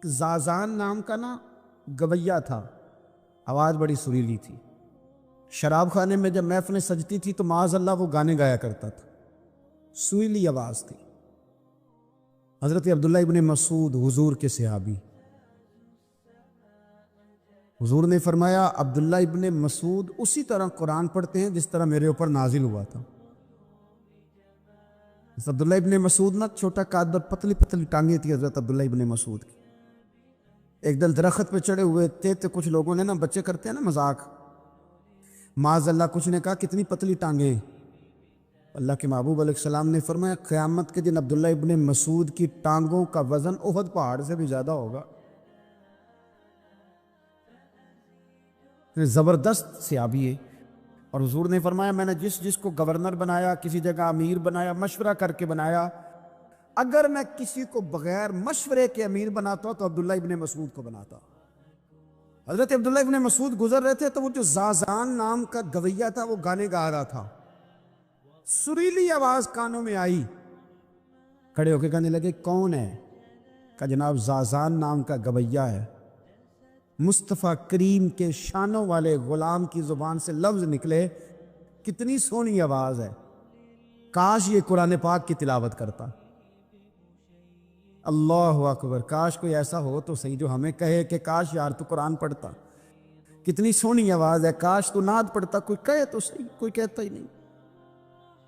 زازان نام کا نا گویا تھا، آواز بڑی سریلی تھی۔ شراب خانے میں جب محفلیں سجتی تھی تو معاذ اللہ وہ گانے گایا کرتا تھا، سریلی آواز تھی۔ حضرت عبداللہ ابن مسعود حضور کے صحابی، حضور نے فرمایا عبداللہ ابن مسعود اسی طرح قرآن پڑھتے ہیں جس طرح میرے اوپر نازل ہوا تھا۔ عبداللہ ابن مسعود نا چھوٹا قد اور پتلی پتلی ٹانگیں تھی حضرت عبداللہ ابن مسعود کی۔ ایک دن درخت پہ چڑھے ہوئے تھے تو کچھ لوگوں نے نا، بچے کرتے ہیں نا مذاق، معاذ اللہ کچھ نے کہا کتنی پتلی ٹانگیں۔ اللہ کے محبوب علیہ السلام نے فرمایا قیامت کے دن عبداللہ ابن مسعود کی ٹانگوں کا وزن احد پہاڑ سے بھی زیادہ ہوگا۔ زبردست صحابی ہے۔ اور حضور نے فرمایا میں نے جس کو گورنر بنایا، کسی جگہ امیر بنایا، مشورہ کر کے بنایا، اگر میں کسی کو بغیر مشورے کے امیر بناتا تو عبداللہ ابن مسعود کو بناتا۔ حضرت عبداللہ ابن مسعود گزر رہے تھے تو وہ جو زازان نام کا گویا تھا وہ گانے گا رہا تھا، سریلی آواز کانوں میں آئی، کھڑے ہو کے کہنے لگے کون ہے؟ کہا جناب زازان نام کا گویا ہے۔ مصطفیٰ کریم کے شانوں والے غلام کی زبان سے لفظ نکلے، کتنی سونی آواز ہے، کاش یہ قرآن پاک کی تلاوت کرتا۔ اللہ اکبر، کاش کوئی ایسا ہو تو صحیح جو ہمیں کہے کہ کاش یار تو قرآن پڑھتا، کتنی سونی آواز ہے، کاش تو نعت پڑھتا۔ کوئی کہے تو صحیح، کوئی کہتا ہی نہیں،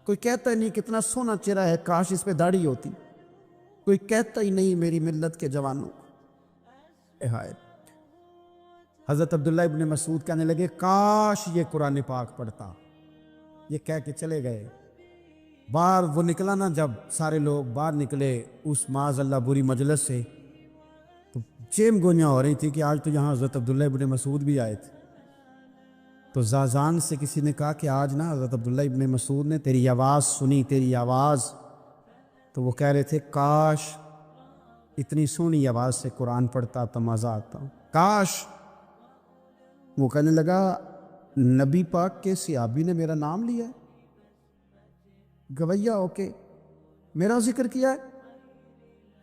کوئی کہتا ہی نہیں کتنا سونا چہرہ ہے، کاش اس پہ داڑھی ہوتی، کوئی کہتا ہی نہیں میری ملت کے جوانوں۔ حضرت عبداللہ ابن مسعود کہنے لگے کاش یہ قرآن پاک پڑھتا، یہ کہہ کے چلے گئے۔ باہر وہ نکلا نا، جب سارے لوگ باہر نکلے اس معاذ اللہ بری مجلس سے، تو چیم گوئیاں ہو رہی تھی کہ آج تو یہاں حضرت عبداللہ ابن مسعود بھی آئے تھے۔ تو زازان سے کسی نے کہا کہ آج نا حضرت عبداللہ ابن مسعود نے تیری آواز سنی، تیری آواز۔ تو وہ کہہ رہے تھے کاش اتنی سونی آواز سے قرآن پڑھتا تو مزہ آتا، کاش۔ وہ کہنے لگا نبی پاک کے صحابی نے میرا نام لیا ہے، گویا ہو کے میرا ذکر کیا ہے،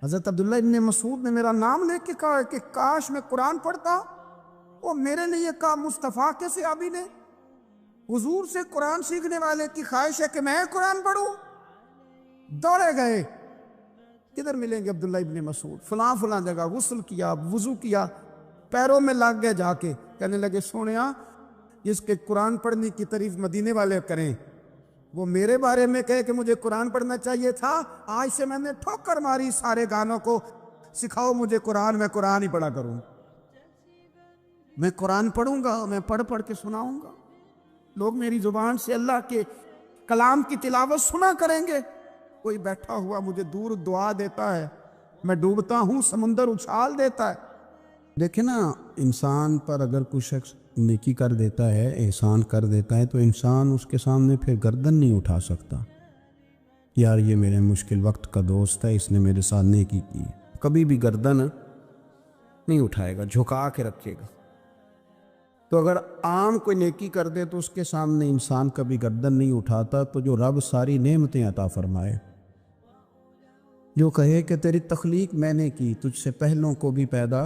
حضرت عبداللہ ابن مسعود نے میرا نام لے کے کہا کہ کاش میں قرآن پڑھتا۔ وہ میرے لیے کہا مصطفیٰ کے صحابی نے، حضور سے قرآن سیکھنے والے کی خواہش ہے کہ میں قرآن پڑھوں۔ دوڑے گئے، کدھر ملیں گے عبداللہ ابن مسعود؟ فلاں فلاں جگہ غسل کیا، وضو کیا، پیروں میں لگ گئے جا کے، کہنے لگے سونیا جس کے قرآن پڑھنے کی تعریف مدینے والے کریں وہ میرے بارے میں کہے کہ مجھے قرآن پڑھنا چاہیے تھا، آج سے میں نے ٹھوکر ماری سارے گانوں کو، سکھاؤ مجھے قرآن، میں قرآن ہی پڑھا کروں، میں قرآن پڑھوں گا، میں پڑھ پڑھ کے سناؤں گا، لوگ میری زبان سے اللہ کے کلام کی تلاوت سنا کریں گے۔ کوئی بیٹھا ہوا مجھے دور دعا دیتا ہے، میں ڈوبتا ہوں سمندر اچھال دیتا ہے۔ دیکھیں نا، انسان پر اگر کوئی شخص نیکی کر دیتا ہے، احسان کر دیتا ہے، تو انسان اس کے سامنے پھر گردن نہیں اٹھا سکتا، یار یہ میرے مشکل وقت کا دوست ہے، اس نے میرے ساتھ نیکی کی، کبھی بھی گردن نہیں اٹھائے گا، جھکا کے رکھے گا۔ تو اگر عام کوئی نیکی کر دے تو اس کے سامنے انسان کبھی گردن نہیں اٹھاتا، تو جو رب ساری نعمتیں عطا فرمائے، جو کہے کہ تیری تخلیق میں نے کی، تجھ سے پہلوں کو بھی پیدا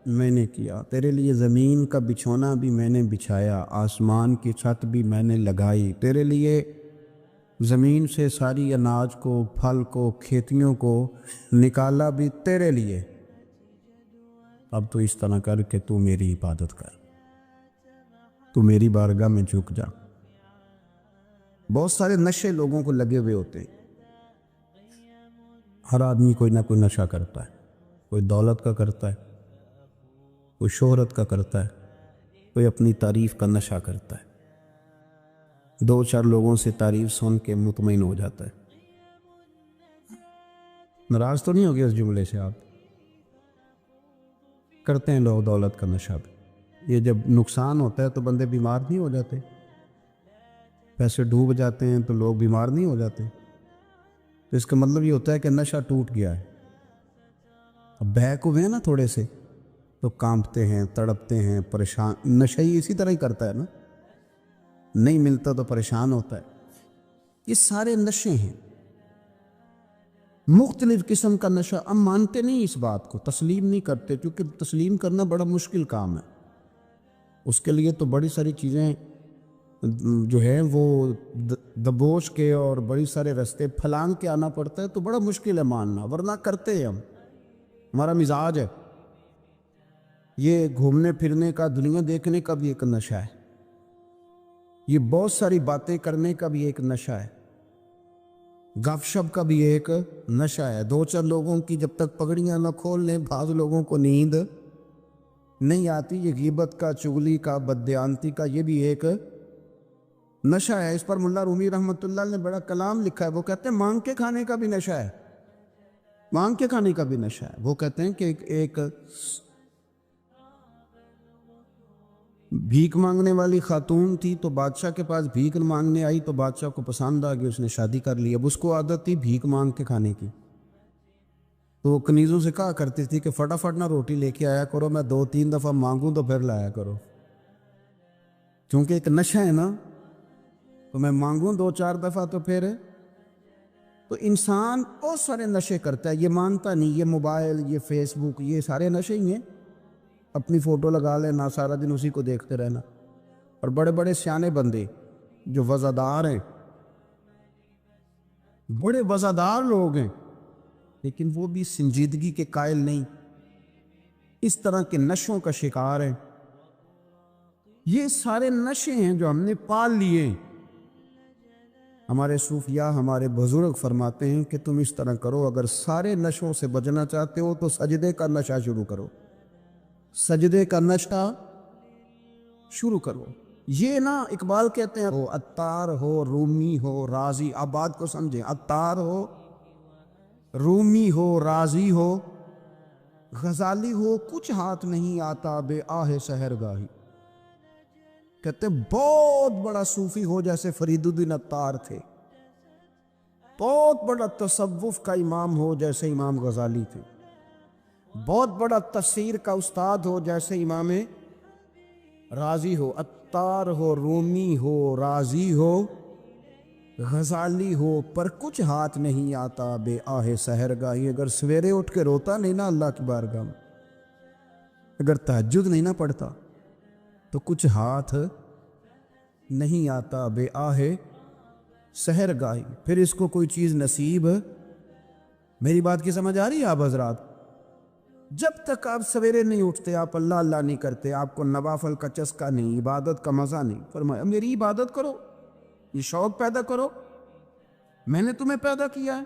میں نے کیا، تیرے لیے زمین کا بچھونا بھی میں نے بچھایا، آسمان کی چھت بھی میں نے لگائی، تیرے لیے زمین سے ساری اناج کو، پھل کو، کھیتیوں کو نکالا بھی تیرے لیے، اب تو اس طرح کر کہ تو میری عبادت کر، تو میری بارگاہ میں جھک جا۔ بہت سارے نشے لوگوں کو لگے ہوئے ہوتے ہیں، ہر آدمی کوئی نہ کوئی نشہ کرتا ہے، کوئی دولت کا کرتا ہے، کوئی شہرت کا کرتا ہے، کوئی اپنی تعریف کا نشہ کرتا ہے، دو چار لوگوں سے تعریف سن کے مطمئن ہو جاتا ہے۔ ناراض تو نہیں ہو گیا اس جملے سے؟ آپ کرتے ہیں لوگ دولت کا نشہ بھی، یہ جب نقصان ہوتا ہے تو بندے بیمار نہیں ہو جاتے؟ پیسے ڈوب جاتے ہیں تو لوگ بیمار نہیں ہو جاتے؟ تو اس کا مطلب یہ ہوتا ہے کہ نشہ ٹوٹ گیا ہے۔ اب بہک ہوئے ہیں نا تھوڑے سے تو کانپتے ہیں، تڑپتے ہیں، پریشان۔ نشہ ہی اسی طرح ہی کرتا ہے نا، نہیں ملتا تو پریشان ہوتا ہے۔ یہ سارے نشے ہیں۔ مختلف قسم کا نشہ. ہم مانتے نہیں اس بات کو، تسلیم نہیں کرتے، کیونکہ تسلیم کرنا بڑا مشکل کام ہے. اس کے لیے تو بڑی ساری چیزیں جو ہیں وہ دبوچ کے اور بڑی سارے رستے پھلانگ کے آنا پڑتا ہے، تو بڑا مشکل ہے ماننا، ورنہ کرتے ہیں ہم. ہمارا مزاج ہے. یہ گھومنے پھرنے کا، دنیا دیکھنے کا بھی ایک نشہ ہے. یہ بہت ساری باتیں کرنے کا بھی ایک نشہ ہے. گپ شپ کا بھی ایک نشہ ہے. دو چار لوگوں کی جب تک پگڑیاں نہ کھول لیں، بعض لوگوں کو نیند نہیں آتی. یہ غیبت کا، چغلی کا، بددیانتی کا، یہ بھی ایک نشہ ہے. اس پر ملا رومی رحمۃ اللہ نے بڑا کلام لکھا ہے. وہ کہتے ہیں مانگ کے کھانے کا بھی نشہ ہے. مانگ کے کھانے کا بھی نشہ ہے. وہ کہتے ہیں کہ ایک بھیک مانگنے والی خاتون تھی، تو بادشاہ کے پاس بھیک مانگنے آئی، تو بادشاہ کو پسند آ گئی، اس نے شادی کر لی. اب اس کو عادت تھی بھیک مانگ کے کھانے کی، تو وہ کنیزوں سے کہا کرتی تھی کہ فٹافٹ نہ روٹی لے کے آیا کرو، میں 2-3 دفعہ مانگوں تو پھر لایا کرو. کیونکہ ایک نشہ ہے نا، تو میں مانگوں 2-4 دفعہ تو پھر. تو انسان بہت سارے نشے کرتا ہے، یہ مانتا نہیں. یہ موبائل، یہ فیس بک، یہ سارے نشے ہی ہیں. اپنی فوٹو لگا لینا، سارا دن اسی کو دیکھتے رہنا. اور بڑے بڑے سیانے بندے جو وزادار ہیں، بڑے وزادار لوگ ہیں، لیکن وہ بھی سنجیدگی کے قائل نہیں، اس طرح کے نشوں کا شکار ہیں. یہ سارے نشے ہیں جو ہم نے پال لیے. ہمارے صوفیاء، ہمارے بزرگ فرماتے ہیں کہ تم اس طرح کرو، اگر سارے نشوں سے بچنا چاہتے ہو تو سجدے کا نشہ شروع کرو. سجدے کا نشہ شروع کرو. یہ نا اقبال کہتے ہیں، وہ عطار ہو، رومی ہو، رازی. آپ بات کو سمجھیں، عطار ہو، رومی ہو، رازی ہو، غزالی ہو، کچھ ہاتھ نہیں آتا بے آہ سحرگاہی. کہتے ہیں بہت بڑا صوفی ہو جیسے فرید الدین عطار تھے، بہت بڑا تصوف کا امام ہو جیسے امام غزالی تھے، بہت بڑا تفسیر کا استاد ہو جیسے امام رازی ہو. عطار ہو، رومی ہو، رازی ہو، غزالی ہو، پر کچھ ہاتھ نہیں آتا بے آہ سحرگاہی. اگر سویرے اٹھ کے روتا نہیں نا اللہ کی بارگاہ میں، اگر تہجد نہیں نہ پڑھتا، تو کچھ ہاتھ نہیں آتا بے آہ سحرگاہی. پھر اس کو کوئی چیز نصیب. میری بات کی سمجھ آ رہی ہے آپ حضرات؟ جب تک آپ سویرے نہیں اٹھتے، آپ اللہ اللہ نہیں کرتے، آپ کو نوافل کا چسکا نہیں، عبادت کا مزہ نہیں. فرمایا میری عبادت کرو، یہ شوق پیدا کرو، میں نے تمہیں پیدا کیا ہے.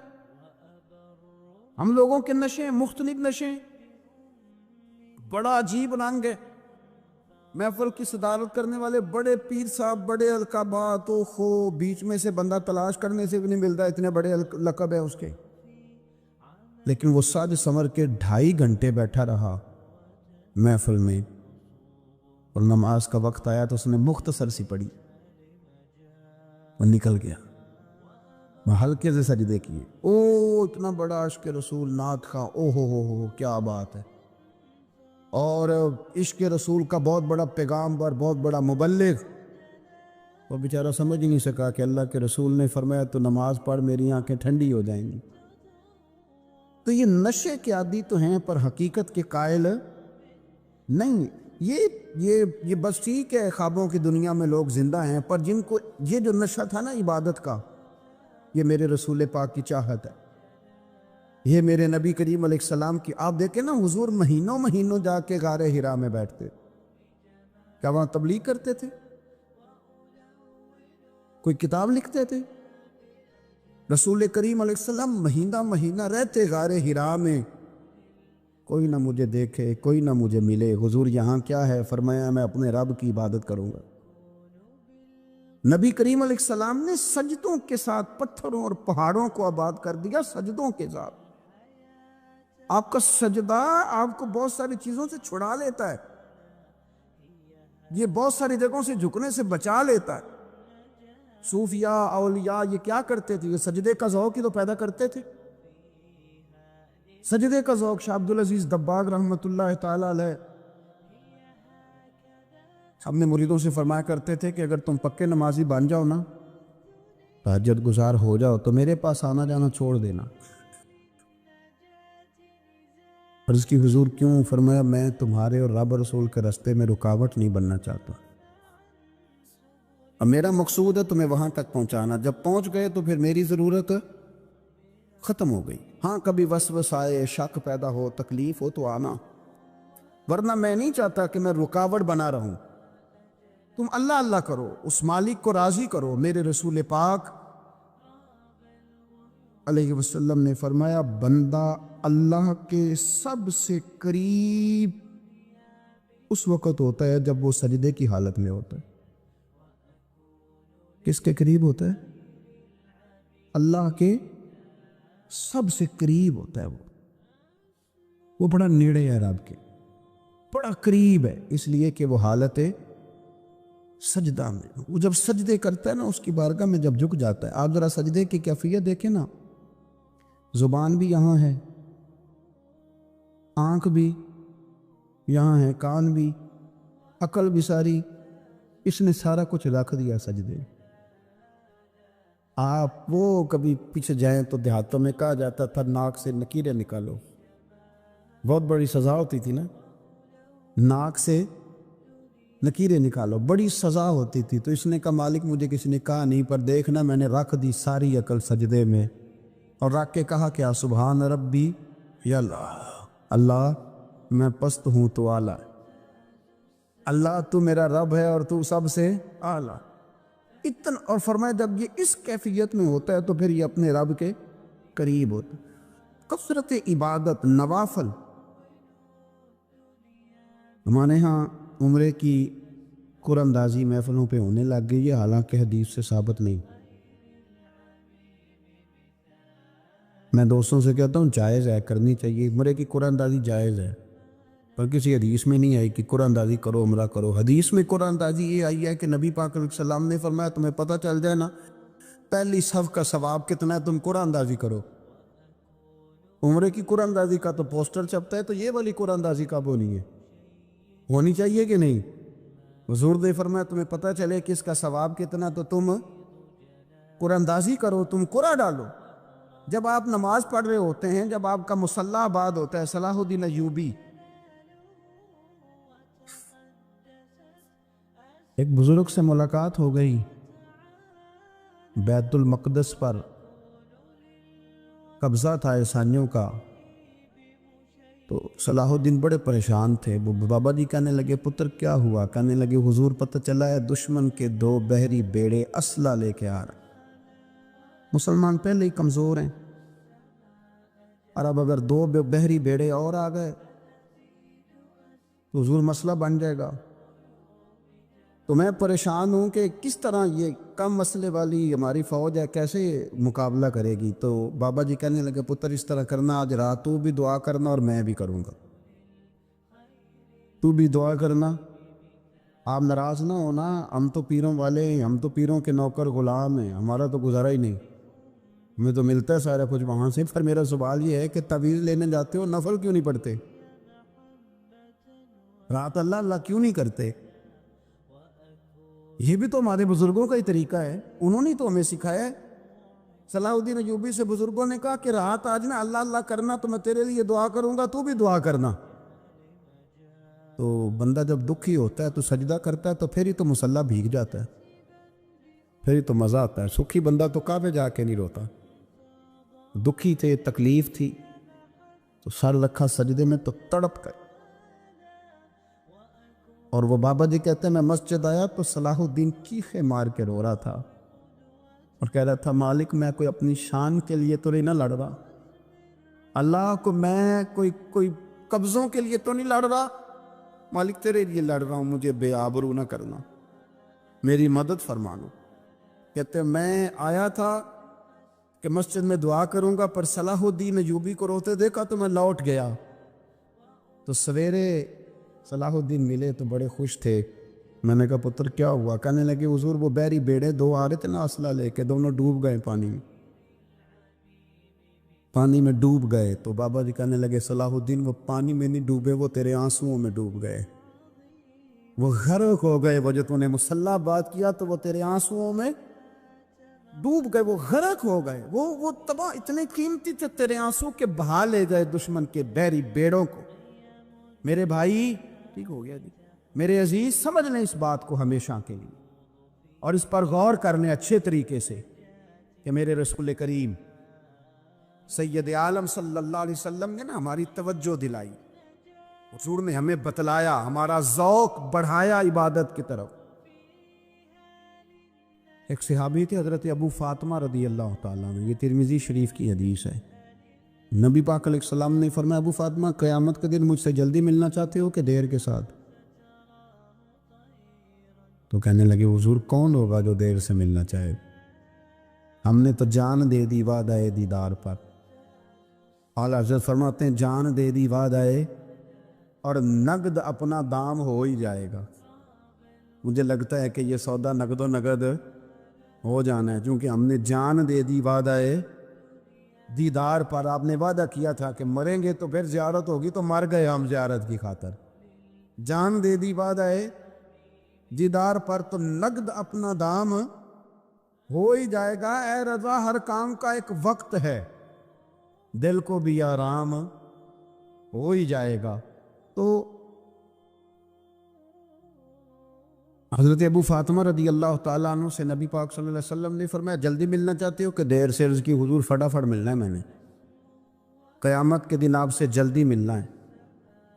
ہم لوگوں کے نشے، مختلف نشے، بڑا عجیب رنگ ہے. محفل کی صدارت کرنے والے بڑے پیر صاحب، بڑے القابات و خو، بیچ میں سے بندہ تلاش کرنے سے بھی نہیں ملتا، اتنے بڑے لقب ہے اس کے. لیکن وہ ساج سنور کے 2.5 گھنٹے بیٹھا رہا محفل میں، اور نماز کا وقت آیا تو اس نے مختصر سی پڑھی اور نکل گیا. ہلکے سے سجدے کیے. او اتنا بڑا عشق رسول، نعت خواں، او ہو کیا بات ہے. اور عشق رسول کا بہت بڑا پیغام اور بہت بڑا مبلغ. وہ بیچارہ سمجھ ہی نہیں سکا کہ اللہ کے رسول نے فرمایا تو نماز پڑھ، میری آنکھیں ٹھنڈی ہو جائیں گی. تو یہ نشے کے عادی تو ہیں، پر حقیقت کے قائل نہیں. یہ بس ٹھیک ہے، خوابوں کی دنیا میں لوگ زندہ ہیں، پر جن کو یہ جو نشہ تھا نا عبادت کا، یہ میرے رسول پاک کی چاہت ہے، یہ میرے نبی کریم علیہ السلام کی. آپ دیکھیں نا، حضور مہینوں جا کے غار حرا میں بیٹھتے. کیا وہاں تبلیغ کرتے تھے؟ کوئی کتاب لکھتے تھے؟ رسول کریم علیہ السلام مہینہ رہتے غار حرا میں. کوئی نہ مجھے دیکھے، کوئی نہ مجھے ملے. حضور یہاں کیا ہے؟ فرمایا میں اپنے رب کی عبادت کروں گا. نبی کریم علیہ السلام نے سجدوں کے ساتھ پتھروں اور پہاڑوں کو آباد کر دیا، سجدوں کے ساتھ. آپ کا سجدہ آپ کو بہت ساری چیزوں سے چھڑا لیتا ہے، یہ بہت ساری جگہوں سے جھکنے سے بچا لیتا ہے. صوفیاء، اولیاء یہ کیا کرتے تھے؟ یہ سجدے کا ذوق ہی تو پیدا کرتے تھے. سجدے کا ذوق. شاہ عبدالعزیز دباغ رحمۃ اللہ تعالی علیہ اپنے مریدوں سے فرمایا کرتے تھے کہ اگر تم پکے نمازی بن جاؤ نا، تہجد گزار ہو جاؤ، تو میرے پاس آنا جانا چھوڑ دینا. عرض کی حضور کیوں؟ فرمایا میں تمہارے اور رب رسول کے راستے میں رکاوٹ نہیں بننا چاہتا، اب میرا مقصود ہے تمہیں وہاں تک پہنچانا، جب پہنچ گئے تو پھر میری ضرورت ختم ہو گئی۔ ہاں کبھی وسوسہ آئے، شک پیدا ہو، تکلیف ہو تو آنا، ورنہ میں نہیں چاہتا کہ میں رکاوٹ بنا رہوں۔ تم اللہ اللہ کرو، اس مالک کو راضی کرو۔ میرے رسول پاک علیہ وسلم نے فرمایا بندہ اللہ کے سب سے قریب اس وقت ہوتا ہے جب وہ سجدے کی حالت میں ہوتا ہے۔ کس کے قریب ہوتا ہے؟ اللہ کے سب سے قریب ہوتا ہے۔ وہ بڑا نیڑے ہے رب کے، بڑا قریب ہے، اس لیے کہ وہ حالت سجدہ میں، وہ جب سجدے کرتا ہے نا، اس کی بارگاہ میں جب جھک جاتا ہے۔ آپ ذرا سجدے کی کیفیت دیکھیں نا، زبان بھی یہاں ہے، آنکھ بھی یہاں ہے، کان بھی، عقل بھی ساری، اس نے سارا کچھ رکھ دیا سجدے۔ آپ وہ کبھی پیچھے جائیں تو دیہاتوں میں کہا جاتا تھا ناک سے نکیریں نکالو، بہت بڑی سزا ہوتی تھی نا، ناک سے نکیریں نکالو، بڑی سزا ہوتی تھی۔ تو اس نے کہا مالک مجھے کسی نے کہا نہیں، پر دیکھنا میں نے رکھ دی ساری عقل سجدے میں، اور رکھ کے کہا کیا؟ سبحان ربی یا اللہ میں پست ہوں تو اعلیٰ، اللہ تو میرا رب ہے اور تو سب سے اعلیٰ اتنا۔ اور فرمایا جب یہ اس کیفیت میں ہوتا ہے تو پھر یہ اپنے رب کے قریب ہوتا ہے۔ کثرت عبادت، نوافل۔ ہمارے ہاں عمرے کی قرآن اندازی محفلوں پہ ہونے لگ گئی ہے، حالانکہ حدیث سے ثابت نہیں۔ میں دوستوں سے کہتا ہوں جائز ہے، کرنی چاہیے، عمرے کی قرآن اندازی جائز ہے، پر کسی حدیث میں نہیں آئی کہ قرآن اندازی کرو عمرہ کرو۔ حدیث میں قرآن اندازی یہ آئی ہے کہ نبی پاک علیہ السلام نے فرمایا تمہیں پتہ چل جائے نا پہلی صف کا ثواب کتنا ہے، تم قرآن اندازی کرو۔ عمرے کی قرآن اندازی کا تو پوسٹر چھپتا ہے، تو یہ والی قرآن اندازی کب ہونی ہے؟ ہونی چاہیے کہ نہیں؟ حضور نے فرمایا تمہیں پتہ چلے کہ اس کا ثواب کتنا، تو تم قرآن اندازی کرو، تم قرآن ڈالو۔ جب آپ نماز پڑھ رہے ہوتے ہیں، جب آپ کا مصلی آباد ہوتا ہے، صلاح الدین ایوبی ایک بزرگ سے ملاقات ہو گئی بیت المقدس پر، قبضہ تھا عیسائیوں کا، تو صلاح الدین بڑے پریشان تھے۔ وہ بابا جی کہنے لگے پتر کیا ہوا؟ کہنے لگے حضور پتہ چلا ہے دشمن کے 2 بحری بیڑے اسلحہ لے کے آ رہے، مسلمان پہلے ہی کمزور ہیں، اور اب اگر 2 بحری بیڑے اور آ گئے تو حضور مسئلہ بن جائے گا۔ تو میں پریشان ہوں کہ کس طرح یہ کم مسئلے والی ہماری فوج ہے کیسے مقابلہ کرے گی۔ تو بابا جی کہنے لگے پتر اس طرح کرنا، آج رات تو بھی دعا کرنا اور میں بھی کروں گا، تو بھی دعا کرنا، آپ ناراض نہ ہونا، ہم تو پیروں والے ہیں، ہم تو پیروں کے نوکر غلام ہیں، ہمارا تو گزارا ہی نہیں، ہمیں تو ملتا ہے سارا کچھ وہاں سے۔ پر میرا سوال یہ ہے کہ تعویذ لینے جاتے ہو نفل کیوں نہیں پڑھتے؟ رات اللہ اللہ کیوں نہیں کرتے؟ یہ بھی تو ہمارے بزرگوں کا ہی طریقہ ہے، انہوں نے تو ہمیں سکھایا ہے۔ صلاح الدین ایوبی سے بزرگوں نے کہا کہ رات آج نا اللہ اللہ کرنا، تو میں تیرے لیے دعا کروں گا، تو بھی دعا کرنا۔ تو بندہ جب دکھی ہوتا ہے تو سجدہ کرتا ہے، تو پھر ہی تو مصلی بھیگ جاتا ہے، پھر ہی تو مزہ آتا ہے۔ سکھی بندہ تو کعبے جا کے نہیں روتا، دکھی تھے، تکلیف تھی، تو سر رکھا سجدے میں تو تڑپ گئے۔ اور وہ بابا جی کہتے ہیں میں مسجد آیا تو صلاح الدین چیخے مار کے رو رہا تھا اور کہہ رہا تھا مالک میں کوئی اپنی شان کے لیے تو نہیں نہ لڑ رہا، اللہ کو میں کوئی قبضوں کے لیے تو نہیں لڑ رہا، مالک تیرے لیے لڑ رہا ہوں، مجھے بے آبرو نہ کرنا، میری مدد فرمانا۔ کہتے ہیں میں آیا تھا کہ مسجد میں دعا کروں گا، پر صلاح الدین ایوبی کو روتے دیکھا تو میں لوٹ گیا۔ تو سویرے صلاح الدین ملے تو بڑے خوش تھے۔ میں نے کہا پتر کیا ہوا؟ کہنے لگے حضور وہ بحری بیڑے 2 آ رہے تھے نا اسلحہ لے کے، دونوں ڈوب گئے پانی میں ڈوب گئے۔ تو بابا جی کہنے لگے صلاح الدین وہ پانی میں نہیں ڈوبے، وہ تیرے آنسوؤں میں ڈوب گئے، وہ غرق ہو گئے، وہ جو تو نے مصلی بات کیا تو وہ تیرے آنسوؤں میں ڈوب گئے، وہ غرق ہو گئے، وہ تباہ، اتنے قیمتی تھے تیرے آنسو کے بہا لے گئے دشمن کے بحری بیڑوں کو۔ میرے بھائی ٹھیک ہو گیا جی، میرے عزیز سمجھ لیں اس بات کو ہمیشہ کے لیے، اور اس پر غور کرنے اچھے طریقے سے کہ میرے رسول کریم سید عالم صلی اللہ علیہ وسلم نے نا ہماری توجہ دلائی، حضور نے ہمیں بتلایا، ہمارا ذوق بڑھایا عبادت کی طرف۔ ایک صحابی تھے حضرت ابو فاطمہ رضی اللہ تعالیٰ عنہ، یہ ترمذی شریف کی حدیث ہے۔ نبی پاک علیہ السلام نے فرمایا، ابو فاطمہ قیامت کے دن مجھ سے جلدی ملنا چاہتے ہو کہ دیر کے ساتھ؟ تو کہنے لگے حضور کون ہوگا جو دیر سے ملنا چاہے، ہم نے تو جان دے دی وعدہ دیدار پر۔ اعلیٰ حضرت فرماتے ہیں جان دے دی وعدہ اور نقد اپنا دام ہو ہی جائے گا۔ مجھے لگتا ہے کہ یہ سودا نقد و نقد ہو جانا ہے، چونکہ ہم نے جان دے دی وعدہ دیدار پر۔ آپ نے وعدہ کیا تھا کہ مریں گے تو پھر زیارت ہوگی، تو مر گئے ہم زیارت کی خاطر۔ جان دے دی وعدہ دیدار پر، تو نقد اپنا دام ہو ہی جائے گا۔ اے رضا ہر کام کا ایک وقت ہے، دل کو بھی آرام ہو ہی جائے گا۔ تو حضرت ابو فاطمہ رضی اللہ تعالیٰ عنہ سے نبی پاک صلی اللہ علیہ وسلم نے فرمایا جلدی ملنا چاہتے ہو کہ دیر سے؟ عرض کی حضور فٹافٹ ملنا ہے، میں نے قیامت کے دن آپ سے جلدی ملنا ہے۔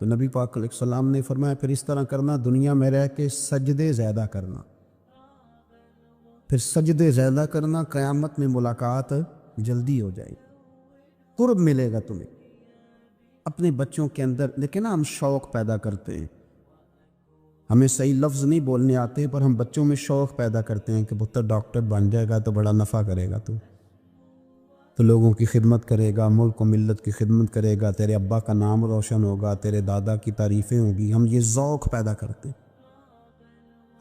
تو نبی پاک علیہ السلام نے فرمایا پھر اس طرح کرنا، دنیا میں رہ کے سجدے زیادہ کرنا، پھر سجدے زیادہ کرنا، قیامت میں ملاقات جلدی ہو جائے گی، قرب ملے گا تمہیں۔ اپنے بچوں کے اندر لیکن ہم شوق پیدا کرتے ہیں، ہمیں صحیح لفظ نہیں بولنے آتے، پر ہم بچوں میں شوق پیدا کرتے ہیں کہ پتر ڈاکٹر بن جائے گا تو بڑا نفع کرے گا، تو لوگوں کی خدمت کرے گا، ملک و ملت کی خدمت کرے گا، تیرے ابا کا نام روشن ہوگا، تیرے دادا کی تعریفیں ہوگی۔ ہم یہ ذوق پیدا کرتے ہیں،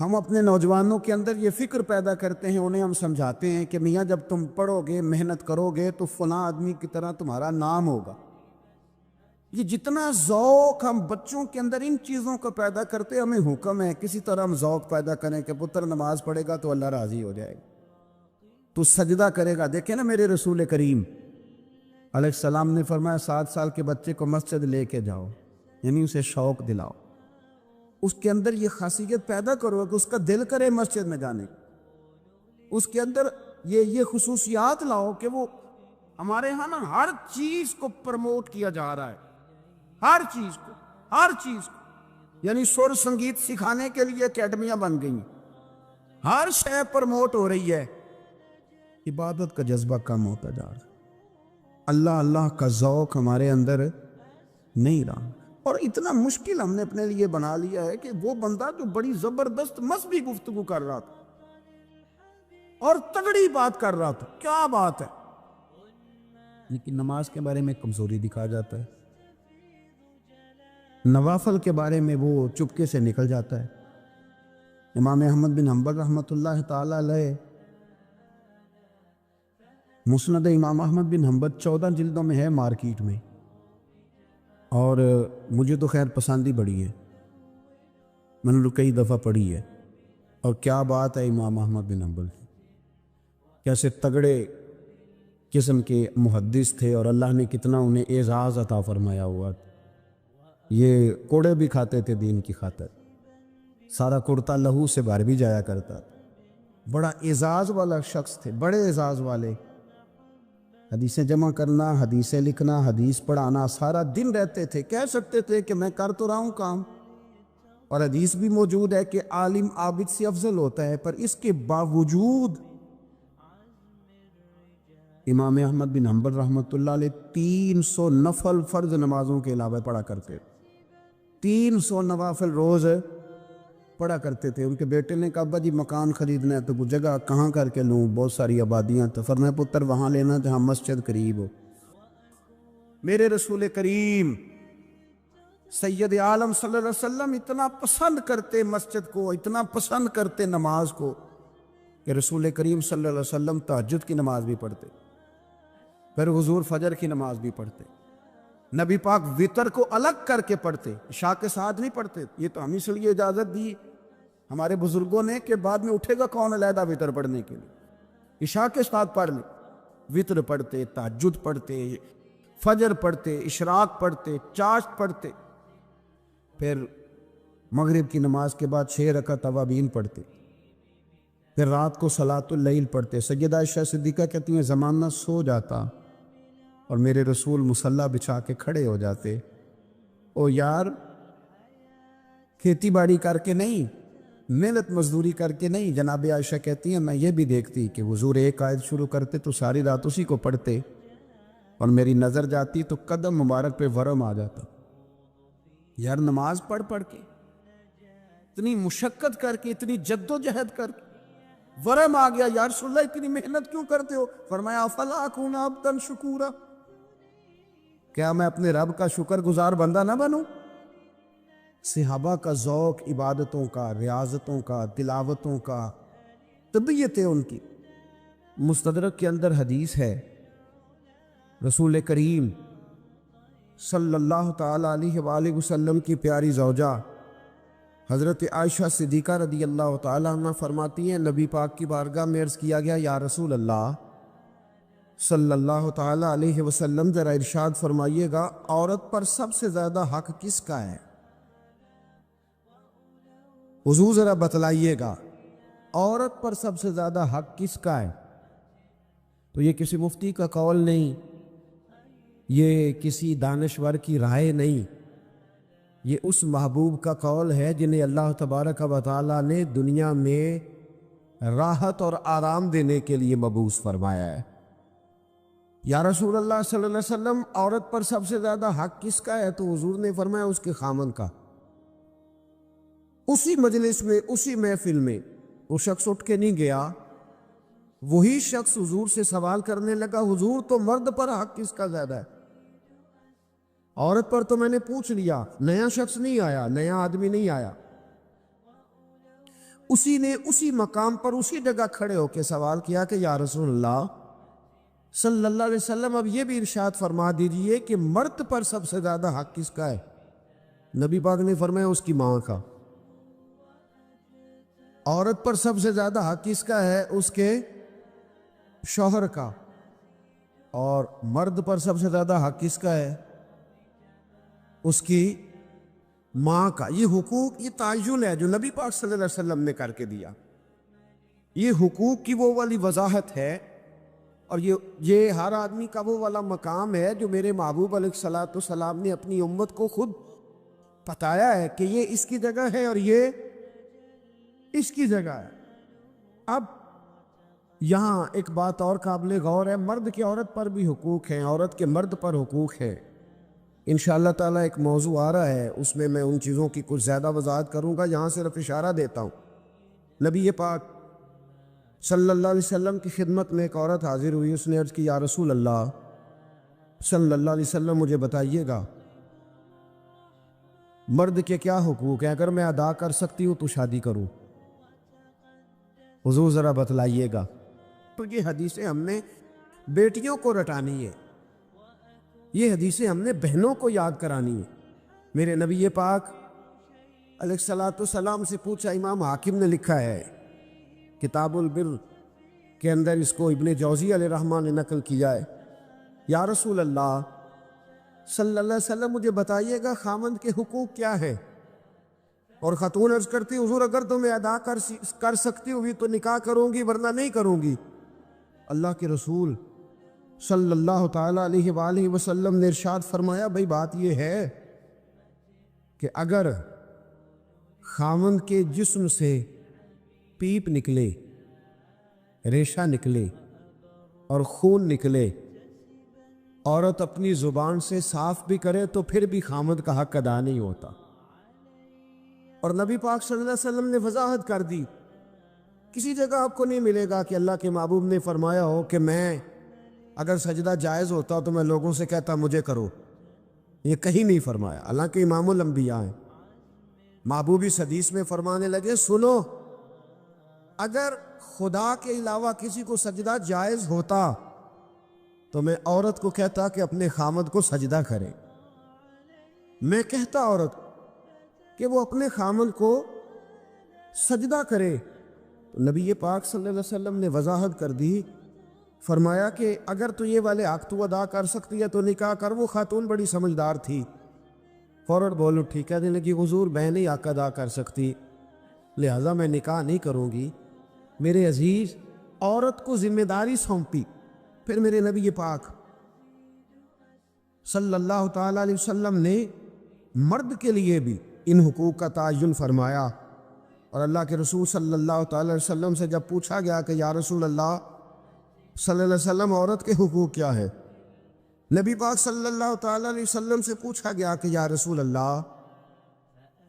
ہم اپنے نوجوانوں کے اندر یہ فکر پیدا کرتے ہیں، انہیں ہم سمجھاتے ہیں کہ میاں جب تم پڑھو گے، محنت کرو گے تو فلاں آدمی کی طرح تمہارا نام ہوگا۔ یہ جتنا ذوق ہم بچوں کے اندر ان چیزوں کو پیدا کرتے، ہمیں حکم ہے کسی طرح ہم ذوق پیدا کریں کہ پتر نماز پڑھے گا تو اللہ راضی ہو جائے گا، تو سجدہ کرے گا۔ دیکھیں نا میرے رسول کریم علیہ السلام نے فرمایا 7 سال کے بچے کو مسجد لے کے جاؤ، یعنی اسے شوق دلاؤ، اس کے اندر یہ خاصیت پیدا کرو کہ اس کا دل کرے مسجد میں جانے، اس کے اندر یہ خصوصیات لاؤ کہ وہ ہمارے ہاں نا ہر چیز کو پروموٹ کیا جا رہا ہے، ہر چیز کو، یعنی سر سنگیت سکھانے کے لیے اکیڈمیاں بن گئی ہیں، ہر شے پروموٹ ہو رہی ہے۔ عبادت کا جذبہ کم ہوتا جا رہا ہے، اللہ کا ذوق ہمارے اندر نہیں رہا، اور اتنا مشکل ہم نے اپنے لیے بنا لیا ہے کہ وہ بندہ جو بڑی زبردست مذہبی گفتگو کر رہا تھا اور تگڑی بات کر رہا تھا، کیا بات ہے، لیکن نماز کے بارے میں کمزوری دکھا جاتا ہے، نوافل کے بارے میں وہ چپکے سے نکل جاتا ہے۔ امام احمد بن حنبل رحمۃ اللہ تعالی علیہ، مسند امام احمد بن حنبل 14 جلدوں میں ہے مارکیٹ میں، اور مجھے تو خیر پسندی بڑی ہے، میں نے کئی دفعہ پڑھی ہے، اور کیا بات ہے امام احمد بن حنبل، کیسے تگڑے قسم کے محدث تھے، اور اللہ نے کتنا انہیں اعزاز عطا فرمایا ہوا۔ یہ کوڑے بھی کھاتے تھے دین کی خاطر، سارا کرتا لہو سے بھر بھی جایا کرتا، بڑا اعزاز والا شخص تھے، بڑے اعزاز والے، حدیثیں جمع کرنا، حدیثیں لکھنا، حدیث پڑھانا، سارا دن رہتے تھے، کہہ سکتے تھے کہ میں کر تو رہا ہوں کام، اور حدیث بھی موجود ہے کہ عالم عابد سے افضل ہوتا ہے، پر اس کے باوجود امام احمد بن حنبل رحمۃ اللہ علیہ 300 نفل فرض نمازوں کے علاوہ پڑھا کرتے، 300 نوافل روز پڑھا کرتے تھے۔ ان کے بیٹے نے کہا ابا جی مکان خریدنا ہے تو وہ جگہ کہاں کر کے لوں، بہت ساری آبادیاں، تو فرمایا پتر وہاں لینا جہاں مسجد قریب ہو۔ میرے رسول کریم سید عالم صلی اللہ علیہ وسلم اتنا پسند کرتے مسجد کو، اتنا پسند کرتے نماز کو، کہ رسول کریم صلی اللہ علیہ وسلم تہجد کی نماز بھی پڑھتے، پھر حضور فجر کی نماز بھی پڑھتے، نبی پاک وتر کو الگ کر کے پڑھتے، عشاء کے ساتھ نہیں پڑھتے۔ یہ تو ہم اس لیے اجازت دی ہمارے بزرگوں نے کہ بعد میں اٹھے گا کون علیحدہ وتر پڑھنے کے لیے، عشاء کے ساتھ پڑھ لیں، وطر پڑھتے، تہجد پڑھتے، فجر پڑھتے، اشراق پڑھتے، چاشت پڑھتے، پھر مغرب کی نماز کے بعد 6 رکعت اوابین پڑھتے، پھر رات کو صلاۃ اللیل پڑھتے۔ سیدہ عائشہ صدیقہ کہتی ہیں زمانہ سو جاتا اور میرے رسول مصلی بچھا کے کھڑے ہو جاتے۔ او یار، کھیتی باڑی کر کے نہیں، محنت مزدوری کر کے نہیں۔ جناب عائشہ کہتی ہیں میں یہ بھی دیکھتی کہ حضور ایک آیت شروع کرتے تو ساری رات اسی کو پڑھتے، اور میری نظر جاتی تو قدم مبارک پہ ورم آ جاتا۔ یار نماز پڑھ پڑھ کے، اتنی مشقت کر کے، اتنی جد و جہد کر کے ورم آ گیا، یا رسول اللہ اتنی محنت کیوں کرتے ہو؟ فرمایا افلا اکون عبدا شکورا، کیا میں اپنے رب کا شکر گزار بندہ نہ بنوں؟ صحابہ کا ذوق عبادتوں کا، ریاضتوں کا، تلاوتوں کا، طبیعت ہے ان کی۔ مستدرک کے اندر حدیث ہے، رسول کریم صلی اللہ تعالی علیہ وآلہ وسلم کی پیاری زوجہ حضرت عائشہ صدیقہ رضی اللہ تعالی عنہ فرماتی ہیں نبی پاک کی بارگاہ میں عرض کیا گیا یا رسول اللہ صلی اللہ تعالی علیہ وسلم ذرا ارشاد فرمائیے گا عورت پر سب سے زیادہ حق کس کا ہے؟ حضور ذرا بتلائیے گا عورت پر سب سے زیادہ حق کس کا ہے؟ تو یہ کسی مفتی کا قول نہیں، یہ کسی دانشور کی رائے نہیں، یہ اس محبوب کا قول ہے جنہیں اللہ تبارک و تعالی نے دنیا میں راحت اور آرام دینے کے لیے مبعوث فرمایا ہے۔ یا رسول اللہ صلی اللہ علیہ وسلم عورت پر سب سے زیادہ حق کس کا ہے؟ تو حضور نے فرمایا اس کے خامن کا۔ اسی مجلس میں، اسی محفل میں وہ شخص اٹھ کے نہیں گیا، وہی شخص حضور سے سوال کرنے لگا حضور تو مرد پر حق کس کا زیادہ ہے؟ عورت پر تو میں نے پوچھ لیا، نیا شخص نہیں آیا، نیا آدمی نہیں آیا۔ اسی نے اسی مقام پر اسی جگہ کھڑے ہو کے سوال کیا کہ یا رسول اللہ صلی اللہ علیہ وسلم اب یہ بھی ارشاد فرما دیجئے کہ مرد پر سب سے زیادہ حق کس کا ہے؟ نبی پاک نے فرمایا اس کی ماں کا۔ عورت پر سب سے زیادہ حق کس کا ہے؟ اس کے شوہر کا۔ اور مرد پر سب سے زیادہ حق کس کا ہے؟ اس کی ماں کا۔ یہ حقوق، یہ تعین ہے جو نبی پاک صلی اللہ علیہ وسلم نے کر کے دیا۔ یہ حقوق کی وہ والی وضاحت ہے، اور یہ ہر آدمی کا وہ والا مقام ہے جو میرے محبوب علیہ الصلوۃ والسلام نے اپنی امت کو خود بتایا ہے کہ یہ اس کی جگہ ہے اور یہ اس کی جگہ ہے۔ اب یہاں ایک بات اور قابل غور ہے، مرد کی عورت پر بھی حقوق ہیں، عورت کے مرد پر حقوق ہیں۔ انشاءاللہ تعالیٰ ایک موضوع آ رہا ہے، اس میں ان چیزوں کی کچھ زیادہ وضاحت کروں گا، یہاں صرف اشارہ دیتا ہوں۔ نبی پاک صلی اللہ علیہ وسلم کی خدمت میں ایک عورت حاضر ہوئی، اس نے عرض کی یا رسول اللہ صلی اللہ علیہ وسلم مجھے بتائیے گا مرد کے کیا حقوق ہیں، اگر میں ادا کر سکتی ہوں تو شادی کروں، حضور ذرا بتلائیے گا۔ تو یہ حدیثیں ہم نے بیٹیوں کو رٹانی ہے، یہ حدیثیں ہم نے بہنوں کو یاد کرانی ہے۔ میرے نبی پاک علیہ الصلوۃ والسلام سے پوچھا، امام حاکم نے لکھا ہے کتاب البر کے اندر، اس کو ابن جوزی علیہ الرحمٰن نے نقل کیا ہے، یا رسول اللہ صلی اللہ علیہ وسلم مجھے بتائیے گا خامند کے حقوق کیا ہے؟ اور خاتون عرض کرتی حضور اگر تو میں ادا کر سکتی ہوئی تو نکاح کروں گی ورنہ نہیں کروں گی۔ اللہ کے رسول صلی اللہ تعالی علیہ وآلہ وسلم نے ارشاد فرمایا بھئی بات یہ ہے کہ اگر خامند کے جسم سے پیپ نکلے، ریشہ نکلے اور خون نکلے، عورت اپنی زبان سے صاف بھی کرے تو پھر بھی خامند کا حق ادا نہیں ہوتا۔ اور نبی پاک صلی اللہ علیہ وسلم نے وضاحت کر دی، کسی جگہ آپ کو نہیں ملے گا کہ اللہ کے محبوب نے فرمایا ہو کہ میں اگر سجدہ جائز ہوتا تو میں لوگوں سے کہتا مجھے کرو، یہ کہیں نہیں فرمایا۔ حالانکہ امام الانبیاء ہیں، محبوب اس حدیث میں فرمانے لگے سنو اگر خدا کے علاوہ کسی کو سجدہ جائز ہوتا تو میں عورت کو کہتا کہ اپنے خامد کو سجدہ کرے، میں کہتا عورت کہ وہ اپنے خامد کو سجدہ کرے، تو نبی پاک صلی اللہ علیہ وسلم نے وضاحت کر دی، فرمایا کہ اگر تو یہ والے حق تو ادا کر سکتی ہے تو نکاح کر۔ وہ خاتون بڑی سمجھدار تھی، فوراً بولو ٹھیک ہے دینے کی، حضور میں نہیں حق ادا کر سکتی لہٰذا میں نکاح نہیں کروں گی۔ میرے عزیز، عورت کو ذمہ داری سونپی۔ پھر میرے نبی پاک صلی اللہ تعالیٰ علیہ وسلم نے مرد کے لیے بھی ان حقوق کا تعین فرمایا، اور اللہ کے رسول صلی اللہ تعالیٰ علیہ وسلم سے جب پوچھا گیا کہ یا رسول اللہ صلی اللہ علیہ وسلم عورت کے حقوق کیا ہے، نبی پاک صلی اللہ تعالیٰ علیہ وسلم سے پوچھا گیا کہ یا رسول اللہ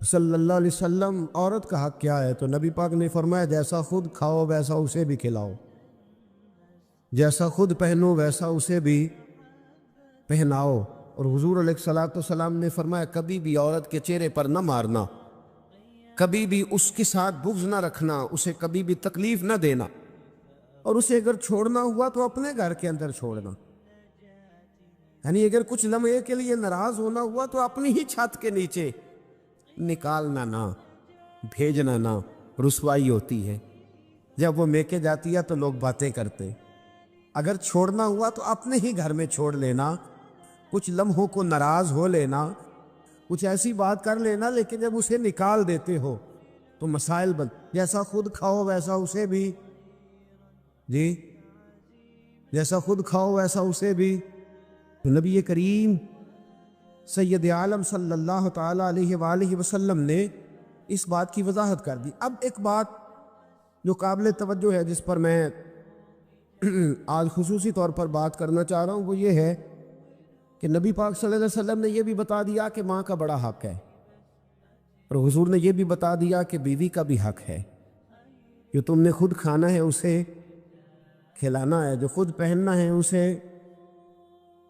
صلی اللہ علیہ وسلم عورت کا حق کیا ہے، تو نبی پاک نے فرمایا جیسا خود کھاؤ ویسا اسے بھی کھلاؤ، جیسا خود پہنو ویسا اسے بھی پہناؤ۔ اور حضور علیہ الصلوۃ والسلام نے فرمایا کبھی بھی عورت کے چہرے پر نہ مارنا، کبھی بھی اس کے ساتھ بغض نہ رکھنا، اسے کبھی بھی تکلیف نہ دینا، اور اسے اگر چھوڑنا ہوا تو اپنے گھر کے اندر چھوڑنا، یعنی اگر کچھ لمحے کے لیے ناراض ہونا ہوا تو اپنی ہی چھت کے نیچے نکالنا نہ، بھیجنا نہ۔ رسوائی ہوتی ہے جب وہ میکے جاتی ہے تو لوگ باتیں کرتے، اگر چھوڑنا ہوا تو اپنے ہی گھر میں چھوڑ لینا، کچھ لمحوں کو ناراض ہو لینا، کچھ ایسی بات کر لینا، لیکن جب اسے نکال دیتے ہو تو مسائل جیسا خود کھاؤ ویسا اسے بھی، جی جیسا خود کھاؤ ویسا اسے بھی۔ نبی کریم سید عالم صلی اللہ تعالیٰ علیہ وآلہ وسلم نے اس بات کی وضاحت کر دی۔ اب ایک بات جو قابل توجہ ہے جس پر میں آج خصوصی طور پر بات کرنا چاہ رہا ہوں، وہ یہ ہے کہ نبی پاک صلی اللہ علیہ وسلم نے یہ بھی بتا دیا کہ ماں کا بڑا حق ہے، اور حضور نے یہ بھی بتا دیا کہ بیوی کا بھی حق ہے، جو تم نے خود کھانا ہے اسے کھلانا ہے، جو خود پہننا ہے اسے۔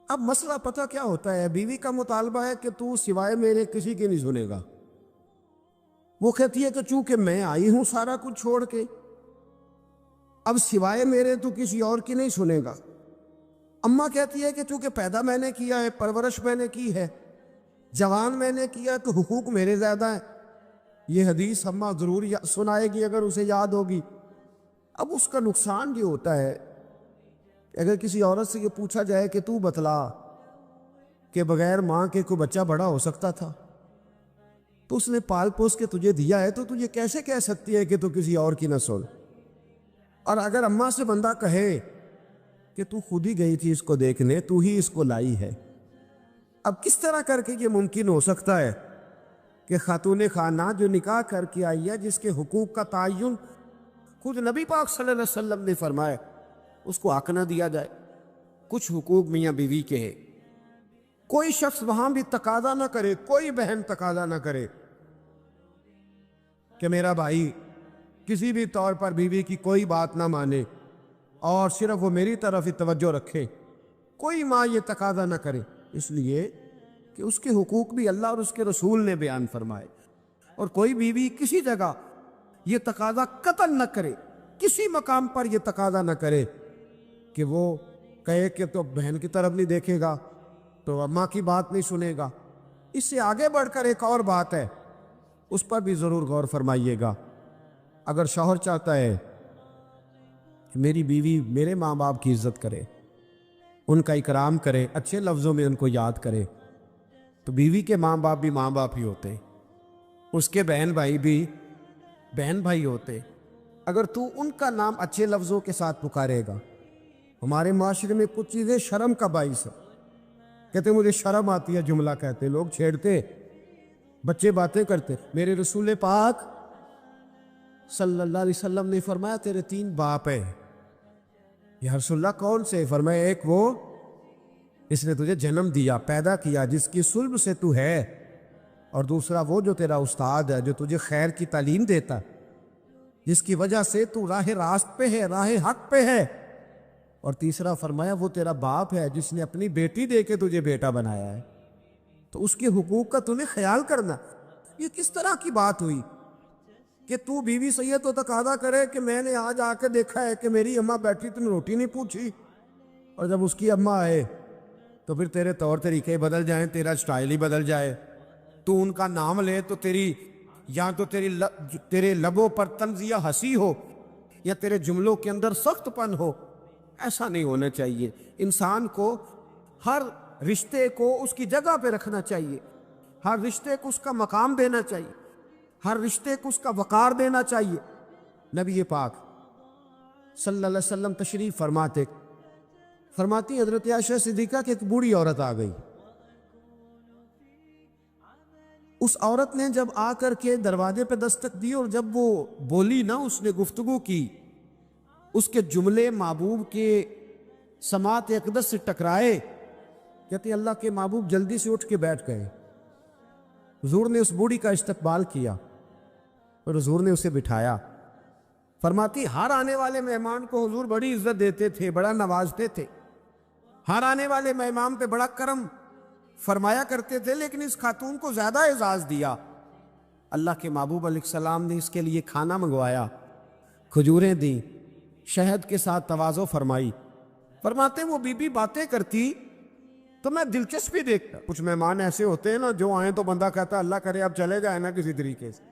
اب مسئلہ پتہ کیا ہوتا ہے، بیوی کا مطالبہ ہے کہ تو سوائے میرے کسی کی نہیں سنے گا، وہ کہتی ہے کہ چونکہ میں آئی ہوں سارا کچھ چھوڑ کے، اب سوائے میرے تو کسی اور کی نہیں سنے گا۔ اماں کہتی ہے کہ چونکہ پیدا میں نے کیا ہے، پرورش میں نے کی ہے، جوان میں نے کیا ہے، تو حقوق میرے زیادہ ہیں۔ یہ حدیث اماں ضرور سنائے گی اگر اسے یاد ہوگی۔ اب اس کا نقصان یہ ہوتا ہے اگر کسی عورت سے یہ پوچھا جائے کہ تو بتلا کہ بغیر ماں کے کوئی بچہ بڑا ہو سکتا تھا، تو اس نے پال پوس کے تجھے دیا ہے، تو تجھے کیسے کہہ سکتی ہے کہ تو کسی اور کی نہ سن؟ اور اگر اماں سے بندہ کہے کہ تو خود ہی گئی تھی اس کو دیکھنے، تو ہی اس کو لائی ہے، اب کس طرح کر کے یہ ممکن ہو سکتا ہے کہ خاتون خانہ جو نکاح کر کے آئی ہے، جس کے حقوق کا تعین خود نبی پاک صلی اللہ علیہ وسلم نے فرمایا، اس کو حق نہ دیا جائے؟ کچھ حقوق میاں بیوی کے ہیں، کوئی شخص وہاں بھی تقاضا نہ کرے، کوئی بہن تقاضا نہ کرے کہ میرا بھائی کسی بھی طور پر بیوی کی کوئی بات نہ مانے اور صرف وہ میری طرف ہی توجہ رکھے، کوئی ماں یہ تقاضا نہ کرے، اس لیے کہ اس کے حقوق بھی اللہ اور اس کے رسول نے بیان فرمائے۔ اور کوئی بیوی کسی جگہ یہ تقاضا قطعاً نہ کرے، کسی مقام پر یہ تقاضا نہ کرے کہ وہ کہے کہ تو بہن کی طرف نہیں دیکھے گا، تو اماں کی بات نہیں سنے گا۔ اس سے آگے بڑھ کر ایک اور بات ہے، اس پر بھی ضرور غور فرمائیے گا۔ اگر شوہر چاہتا ہے کہ میری بیوی میرے ماں باپ کی عزت کرے، ان کا اکرام کرے، اچھے لفظوں میں ان کو یاد کرے، تو بیوی کے ماں باپ بھی ماں باپ ہی ہوتے، اس کے بہن بھائی بھی بہن بھائی ہوتے۔ اگر تو ان کا نام اچھے لفظوں کے ساتھ پکارے گا، ہمارے معاشرے میں کچھ چیزیں شرم کا باعث ہے، کہتے مجھے شرم آتی ہے جملہ کہتے، لوگ چھیڑتے، بچے باتیں کرتے۔ میرے رسول پاک صلی اللہ علیہ وسلم نے فرمایا تیرے 3 باپ ہیں۔ یا رسول اللہ کون سے؟ فرمایا ایک وہ اس نے تجھے جنم دیا، پیدا کیا، جس کی صلب سے تو ہے، اور دوسرا وہ جو تیرا استاد ہے، جو تجھے خیر کی تعلیم دیتا، جس کی وجہ سے تو راہ راست پہ ہے، راہ حق پہ ہے، اور تیسرا فرمایا وہ تیرا باپ ہے جس نے اپنی بیٹی دے کے تجھے بیٹا بنایا ہے، تو اس کے حقوق کا تمہیں خیال کرنا۔ یہ کس طرح کی بات ہوئی کہ تو بیوی سے یہ تو تقاضا کرے کہ میں نے آج آ کے دیکھا ہے کہ میری اماں بیٹھی، تم نے روٹی نہیں پوچھی، اور جب اس کی اماں آئے تو پھر تیرے طور طریقے بدل جائیں، تیرا سٹائل ہی بدل جائے، تو ان کا نام لے تو تیری یا تو تیرے لبوں پر طنز یا ہنسی ہو، یا تیرے جملوں کے اندر سخت پن ہو. ایسا نہیں ہونا چاہیے. انسان کو ہر رشتے کو اس کی جگہ پہ رکھنا چاہیے، ہر رشتے کو اس کا مقام دینا چاہیے، ہر رشتے کو اس کا وقار دینا چاہیے. نبی پاک صلی اللہ علیہ وسلم تشریف فرماتی حضرت عائشہ صدیقہ کہ ایک بوڑھی عورت آ گئی. اس عورت نے جب آ کر کے دروازے پہ دستک دی اور جب وہ بولی نا، اس نے گفتگو کی، اس کے جملے محبوب کے سماعت اقدس سے ٹکرائے. کہتے اللہ کے محبوب جلدی سے اٹھ کے بیٹھ گئے. حضور نے اس بوڑھی کا استقبال کیا اور حضور نے اسے بٹھایا. فرماتی ہر آنے والے مہمان کو حضور بڑی عزت دیتے تھے، بڑا نوازتے تھے، ہر آنے والے مہمان پہ بڑا کرم فرمایا کرتے تھے، لیکن اس خاتون کو زیادہ اعزاز دیا. اللہ کے محبوب علیہ السلام نے اس کے لیے کھانا منگوایا، کھجوریں دیں، شہد کے ساتھ تواضع فرمائی. فرماتے وہ بی بی باتیں کرتی تو میں دلچسپی دیکھتا. کچھ مہمان ایسے ہوتے ہیں نا جو آئیں تو بندہ کہتا ہے اللہ کرے اب چلے جائیں نا کسی طریقے سے،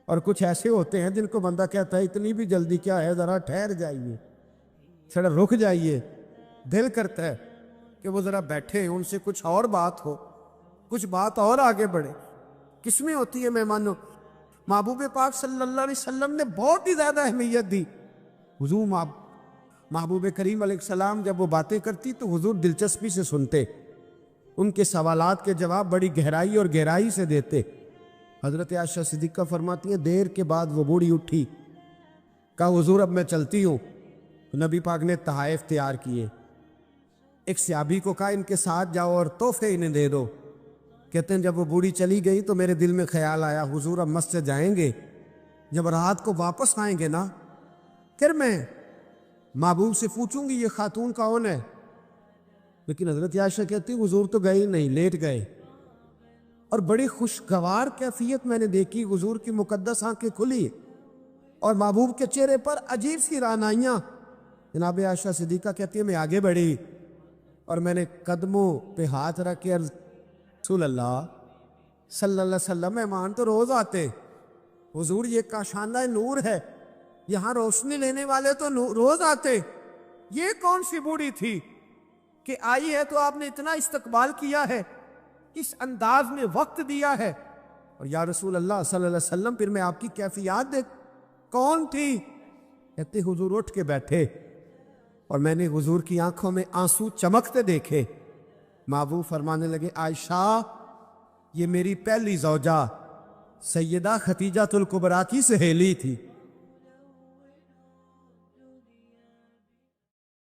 اور کچھ ایسے ہوتے ہیں جن کو بندہ کہتا ہے اتنی بھی جلدی کیا ہے، ذرا ٹھہر جائیے، ذرا رک جائیے. دل کرتا ہے کہ وہ ذرا بیٹھے، ان سے کچھ اور بات ہو، کچھ بات اور آگے بڑھے. کس میں ہوتی ہے مہمانوں؟ محبوب پاک صلی اللہ علیہ وسلم نے بہت ہی زیادہ اہمیت دی. حضور محبوب کریم علیہ السلام جب وہ باتیں کرتی تو حضور دلچسپی سے سنتے، ان کے سوالات کے جواب بڑی گہرائی اور گہرائی سے دیتے. حضرت عائشہ صدیقہ فرماتی ہیں دیر کے بعد وہ بوڑھی اٹھی، کہا حضور اب میں چلتی ہوں. نبی پاک نے تحائف تیار کیے. ایک صحابی کو کہا ان کے ساتھ جاؤ اور تحفے انہیں دے دو. کہتے ہیں جب وہ بوڑھی چلی گئی تو میرے دل میں خیال آیا حضور اب مسجد جائیں گے، جب رات کو واپس آئیں گے نا پھر میں محبوب سے پوچھوں گی یہ خاتون کون ہے. لیکن حضرت عائشہ کہتی حضور تو گئے نہیں، لیٹ گئے. اور بڑی خوشگوار کیفیت میں نے دیکھی، حضور کی مقدس آنکھیں کھلی اور محبوب کے چہرے پر عجیب سی رعنائیاں. جناب عائشہ صدیقہ کہتی ہے میں آگے بڑھی اور میں نے قدموں پہ ہاتھ رکھ کے رسول اللہ صلی اللہ علیہ وسلم مہمان تو روز آتے، حضور یہ کاشانہ نور ہے، یہاں روشنی لینے والے تو روز آتے، یہ کون سی بوڑھی تھی کہ آئی ہے تو آپ نے اتنا استقبال کیا ہے، اس انداز میں وقت دیا ہے. اور یا رسول اللہ صلی اللہ علیہ وسلم پھر میں آپ کی کیفیات دیکھ کون تھی؟ کہتے حضور اٹھ کے بیٹھے اور میں نے حضور کی آنکھوں میں آنسو چمکتے دیکھے. محبوب فرمانے لگے عائشہ یہ میری پہلی زوجہ سیدہ ختیجہ الکبریٰ کی سہیلی تھی.